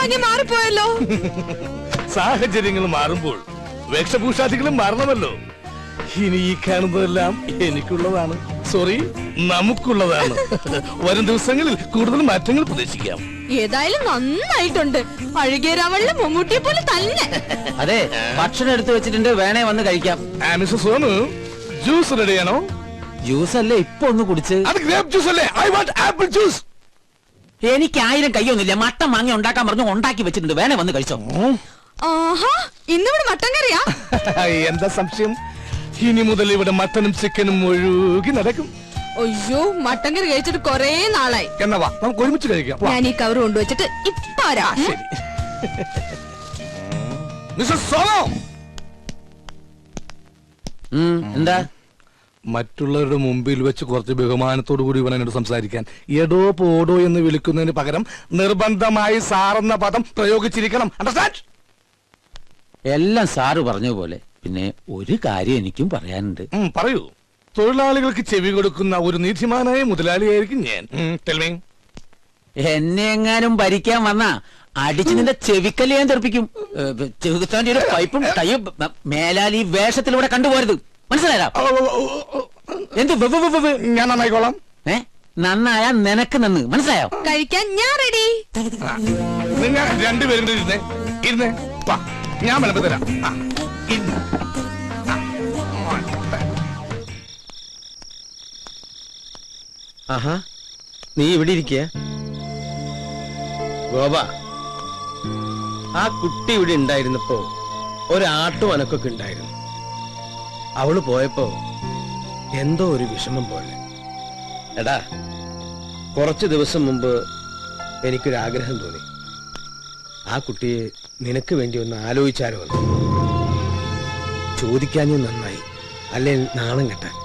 ആകെ മാറിപ്പോയല്ലോ. സാഹചര്യങ്ങൾ മാറുമ്പോൾ വേഷഭൂഷാദികളും മാറണമല്ലോ. ഇനി ഈ കാണുന്നതെല്ലാം എനിക്കുള്ളതാണ്, സോറി നമുക്കുള്ളതാണ്. വരും ദിവസങ്ങളിൽ കൂടുതൽ മാറ്റങ്ങൾ പ്രതീക്ഷിക്കാം. ഏതായാലും നന്നായിട്ടുണ്ട്. അഴുകിയ രാവളിലെ മമ്മൂട്ടിയെ പോലെ തന്നെ. അതെ, ഭക്ഷണം എടുത്തു വെച്ചിട്ടുണ്ട്, വേണേ വന്ന് കഴിക്കാം. സോനു, ജ്യൂസ് റെഡിയാണോ? ജ്യൂസ് അല്ലേ ഇപ്പൊ ഒന്ന് കുടിച്ച്? അത് ഗ്രേപ്പ് ജ്യൂസ് അല്ലേ? I want apple juice. എനിക്ക് 1000 കയ്യൊന്നുമില്ല. മട്ടൻ വാങ്ങി ഉണ്ടാക്കാൻ പറഞ്ഞു, ഉണ്ടാക്കി വെച്ചിട്ടുണ്ട്, വേണേ വന്ന് കഴിച്ചോ. ആഹാ, ഇന്നിവിടെ മട്ടൻ കറിയാ? എന്താ സംശയം? ഇനി മുതൽ ഇവിടെ മട്ടനും ചിക്കനും ഒഴുകി നടക്കും. അയ്യോ, മട്ടൻ കറി കഴിച്ചിട്ട് കൊറേ നാളായി. എന്നാ വാ, നമുക്ക് ഒരുമിച്ച് കഴിക്കാം. ഞാൻ ഈ കവർ കൊണ്ടുവച്ചിട്ട് ഇപ്പൊ വരാം. മിസ്റ്റർ സോനോ. എന്താ? മറ്റുള്ളവരുടെ മുമ്പിൽ വെച്ച് കുറച്ച് ബഹുമാനത്തോടു കൂടി ഇവൻ എന്നോട് സംസാരിക്കാൻ എടോ പോടോ എന്ന് വിളിക്കുന്നതിന് പകരം നിർബന്ധമായി സാറെന്ന പദം പ്രയോഗിച്ചിരിക്കണം. അണ്ടർസ്റ്റാൻഡ്? എല്ലാം സാറ് പറഞ്ഞ പോലെ. പിന്നെ ഒരു കാര്യം എനിക്കും പറയാനുണ്ട്. പറയൂ. തൊഴിലാളികൾക്ക് ചെവി കൊടുക്കുന്ന ഒരു നീതിമാനായ മുതലാളിയായിരിക്കും ഞാൻ. എന്നെ എങ്ങാനും ഭരിക്കാൻ വന്നാ അടിച്ച് നിന്റെ ചെവിക്കല്ല് ഞാൻ തെറിപ്പിക്കും. ചെവിത്താന്റെ ഒരു പൈപ്പും ടൈയും മേലാൽ ഈ വേഷത്തിലൂടെ കണ്ടുപോരുത്, മനസ്സിലായോ? എന്ത് ഞാൻ നന്നായിക്കോളാം. നന്നായാ നിനക്ക് നന്ന്, മനസ്സിലായോ? കഴിക്കാൻ ഞാൻ റെഡി. നിങ്ങൾ രണ്ടുപേരും ഇരുന്നേ. ഞാൻ വിളമ്പ് തരാം. ആഹാ, നീ ഇവിടെ ഇരിക്കുക. ഗോപ, ആ കുട്ടി ഇവിടെ ഉണ്ടായിരുന്നപ്പോ ഒരാട്ടും അനക്കൊക്കെ ഉണ്ടായിരുന്നു. അവള് പോയപ്പോ എന്തോ ഒരു വിഷമം പോലെ. എടാ, കുറച്ചു ദിവസം മുമ്പ് എനിക്കൊരാഗ്രഹം തോന്നി. ആ കുട്ടിയെ നിനക്ക് വേണ്ടി ഒന്ന് ആലോചിച്ചാലോ എന്ന്. ചോദിക്കാഞ്ഞു നന്നായി, അല്ലേ നാണം കെട്ടാൻ.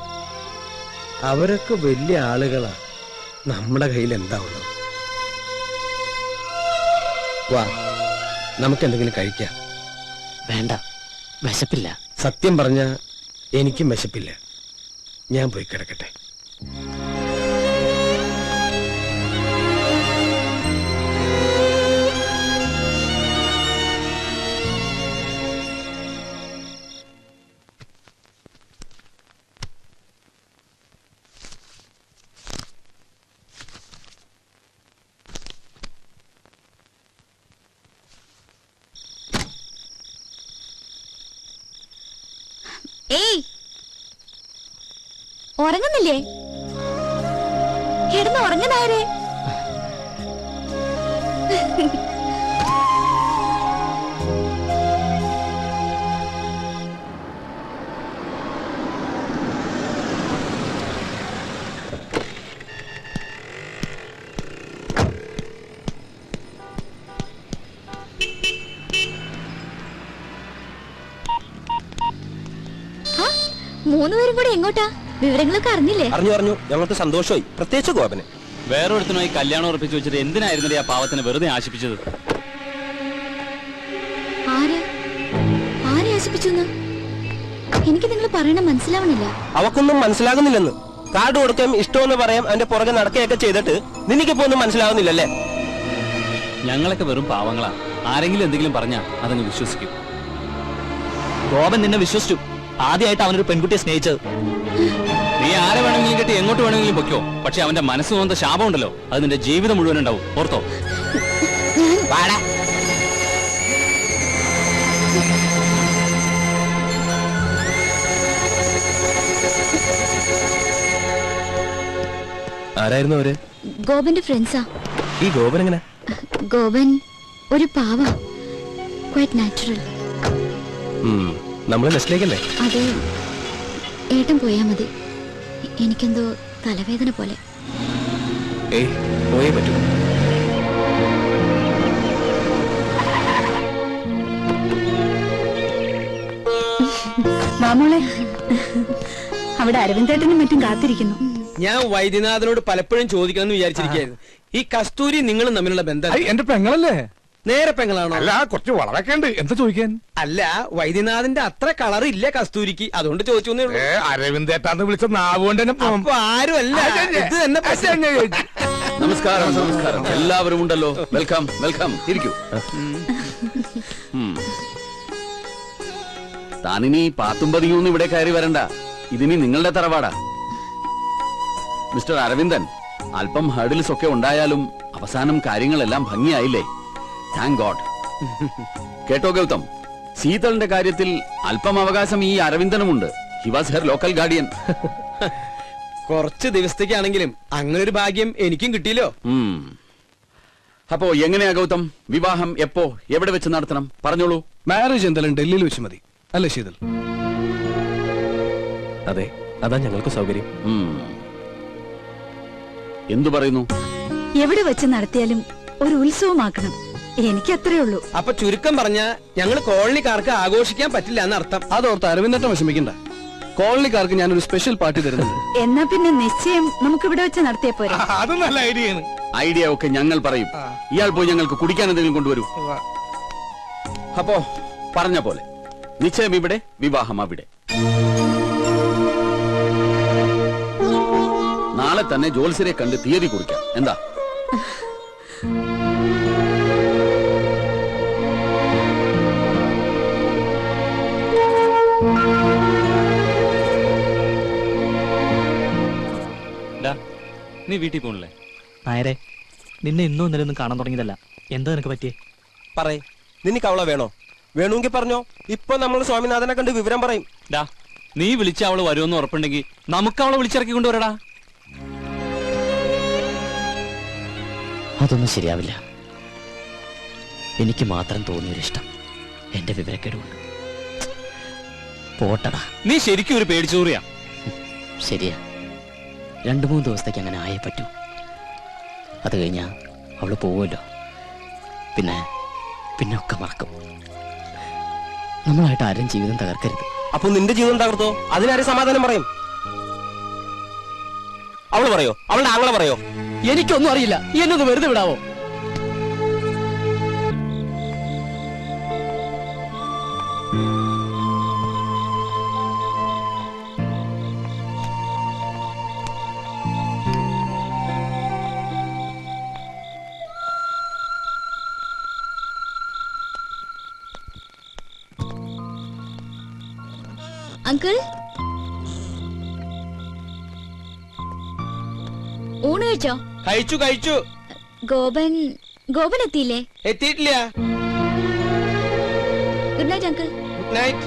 അവരൊക്കെ വലിയ ആളുകളാ, നമ്മുടെ കയ്യിൽ എന്താ ഉള്ളത്? വാ, നമുക്ക് എന്തെങ്കിലും കഴിക്കാം. വേണ്ട, വിശപ്പില്ല. സത്യം പറഞ്ഞ എനിക്കും വിശപ്പില്ല. ഞാൻ പോയി കിടക്കട്ടെ. ഏയ്, ഉറങ്ങുന്നില്ലേ? കിടന്ന് ഉറങ്ങുന്നായരെ. മൂന്നുപേരും കൂടെ എങ്ങോട്ടാ? വിവരങ്ങളൊക്കെ അറിഞ്ഞില്ലേ? അറിഞ്ഞു. ഞങ്ങൾക്ക് സന്തോഷമായി, പ്രത്യേകിച്ച് ഗോപന്. വേറൊരുത്തനുമായി കല്യാണം ഉറപ്പിച്ചു വെച്ചിട്ട് എന്തിനായിരുന്നു ആ പാവത്തിന് വെറുതെ ആശിപ്പിച്ചത്? ആരെ ആശിപ്പിച്ചു? എനിക്ക് നിങ്ങൾ പറയണ മനസ്സിലാവണില്ല. അവക്കൊന്നും മനസ്സിലാകുന്നില്ലെന്ന്. കാർഡ് കൊടുക്കാൻ ഇഷ്ടമെന്ന് പറയാം, അതിന്റെ പുറകെ നടക്കുകയൊക്കെ ചെയ്തിട്ട് നിനക്കിപ്പോ ഒന്നും മനസ്സിലാവുന്നില്ലല്ലേ? ഞങ്ങളൊക്കെ വെറും പാവങ്ങളാ. ആരെങ്കിലും എന്തെങ്കിലും പറഞ്ഞാ അതങ്ങ് വിശ്വസിക്കും. ഗോപൻ നിന്നെ വിശ്വസിച്ചു. ആദ്യമായിട്ട് അവനൊരു പെൺകുട്ടിയെ സ്നേഹിച്ചത്. നീ ആരെ വേണമെങ്കിലും കെട്ടി എങ്ങോട്ട് വേണമെങ്കിലും പൊയ്ക്കോ, പക്ഷെ അവന്റെ മനസ്സ് തോന്നുന്ന ശാപം ഉണ്ടല്ലോ, അത് നിന്റെ ജീവിതം മുഴുവൻ ഉണ്ടാവും, ഓർത്തോ? ആരായിരുന്നു അവര്? ഗോപന്റെ ഫ്രണ്ട്സാ. ഈ ഗോപൻ എങ്ങനെ? ഗോപൻ ഒരു പാവ, ക്വൈറ്റ് നാച്ചുറൽ. നമ്മള് നെസ്റ്റിലേക്കല്ലേ? അത് ഏട്ടൻ പോയാ മതി. എനിക്കെന്തോ തലവേദന പോലെ. ഏയ്, പോയേ പറ്റൂ. മാമോളെ, അവിടെ അരവിന്ദേട്ടനും മറ്റും കാത്തിരിക്കുന്നു. ഞാൻ വൈദ്യനാഥനോട് പലപ്പോഴും ചോദിക്കണമെന്ന് വിചാരിച്ചിരിക്കുകയായിരുന്നു. ഈ കസ്തൂരി നിങ്ങളും തമ്മിലുള്ള ബന്ധം എന്റെ പെങ്ങളല്ലേ? നേരെ പെങ്ങളാണോ? അല്ല, കുറച്ച് വളരൊക്കെ ഉണ്ട്. എന്താ ചോദിക്കാൻ? അല്ല, വൈദ്യനാഥന്റെ അത്ര കളർ ഇല്ല കസ്തൂരിക്ക്, അതുകൊണ്ട് ചോദിച്ചു. അരവിന്ദേട്ടാന്ന് വിളിച്ച നാവുകൊണ്ട് തന്നെ ആരും അല്ല, ഇത് തന്നെ. നമസ്കാരം നമസ്കാരം. എല്ലാവരും ഉണ്ടല്ലോ. Welcome welcome. ഇരിക്കൂ. താനിനി പാത്തും പതിയൊന്നും ഇവിടെ കയറി വരണ്ട. ഇതിനി നിങ്ങളുടെ തറവാടാ. മിസ്റ്റർ അരവിന്ദൻ, അല്പം ഹർഡിൽസ് ഒക്കെ ഉണ്ടായാലും അവസാനം കാര്യങ്ങളെല്ലാം ഭംഗിയായില്ലേ? Thank God. കേട്ടോ ഗൗതം, ശീതളിന്റെ കാര്യത്തിൽ അല്പം അവകാശം ഈ അരവിന്ദനുമുണ്ട്. He was her local guardian. കുറച്ച് ദിവസത്തേക്കാണെങ്കിലും അങ്ങനെ ഒരു ഭാഗ്യം എനിക്കും കിട്ടിയല്ലോ. അപ്പോ എങ്ങനെയാ ഗൗതം, വിവാഹം എപ്പോ എവിടെ വെച്ച് നടത്തണം? പറഞ്ഞോളൂ. മാരേജ് എന്തായാലും ഡൽഹിയിൽ വെച്ച് മതി അല്ലേ ശീതൽ? അതെ, അതാ ഞങ്ങൾക്ക് സൗകര്യം. എന്തു പറയുന്നു? എവിടെ വെച്ച് നടത്തിയാലും ഒരു ഉത്സവമാക്കണം. എനിക്ക് അത്രേ ഉള്ളൂ. അപ്പൊ ചുരുക്കം പറഞ്ഞ ഞങ്ങൾ കോളനിക്കാർക്ക് ആഘോഷിക്കാൻ പറ്റില്ല എന്നർത്ഥം. അതോർത്ത് അരവിന്ദട്ടം വിഷമിക്കണ്ട. കോളനിക്കാർക്ക് ഞാനൊരു സ്പെഷ്യൽ പാർട്ടി തരുന്നുണ്ട്. എന്നാ പിന്നെ നിശ്ചയം നമുക്ക് ഇവിടെ വെച്ച് നടത്തിയ പോരെ? അത് നല്ല ഐഡിയയാണ്. ഐഡിയ ഒക്കെ ഞങ്ങൾ പറയും. ഇയാൾ പോയി ഞങ്ങൾക്ക് കുടിക്കാൻ എന്തെങ്കിലും കൊണ്ടുവരൂ. അപ്പോ പറഞ്ഞ പോലെ നിശ്ചയം ഇവിടെ, വിവാഹം അവിടെ. നാളെ തന്നെ ജോത്സ്യരെ കണ്ട് തീയതി കുറിക്കാം. എന്താ? നീ വീട്ടിൽ പോണില്ലേ? നായരെ, നിന്നെ ഇന്നും ഇന്നലെ ഒന്നും കാണാൻ തുടങ്ങിയതല്ല. എന്താ നിനക്ക് പറ്റിയേ? പറയ്, നിനക്ക് അവളെ വേണോ? വേണമെങ്കിൽ പറഞ്ഞോ. ഇപ്പൊ നമ്മൾ സ്വാമിനാഥനെ കണ്ട് വിവരം പറയും. നീ വിളിച്ച അവള് വരുമെന്ന് ഉറപ്പുണ്ടെങ്കിൽ നമുക്ക് അവളെ വിളിച്ചിറക്കി കൊണ്ടുവരടാ. അതൊന്നും ശരിയാവില്ല. എനിക്ക് മാത്രം തോന്നിയൊരിഷ്ടം എന്റെ വിവരക്കേടുകൊണ്ട്. പോട്ടടാ. നീ ശരിക്കും ഒരു പേടിച്ചൂറിയാ. ശരിയാ, 2-3 ദിവസത്തേക്ക് അങ്ങനെ ആയേ പറ്റൂ. അത് കഴിഞ്ഞാ അവള് പോവുമല്ലോ. പിന്നെ ഒക്കെ മറക്കും. നമ്മളായിട്ട് ആരും ജീവിതം തകർക്കരുത്. അപ്പൊ നിന്റെ ജീവിതം തകർത്തോ? അതിനാരെ സമാധാനം പറയും? അവള് പറയോ? അവളുടെ ആങ്ങളെ പറയോ? എനിക്കൊന്നും അറിയില്ല. എന്നൊന്ന് വെറുതെ വിടാവോ? അങ്കിൾ, ഊണ് കഴിച്ചോ? കഴിച്ചു. ഗോപൻ എത്തിയില്ലേ? എത്തിയിട്ടില്ല. Good night uncle. Good night.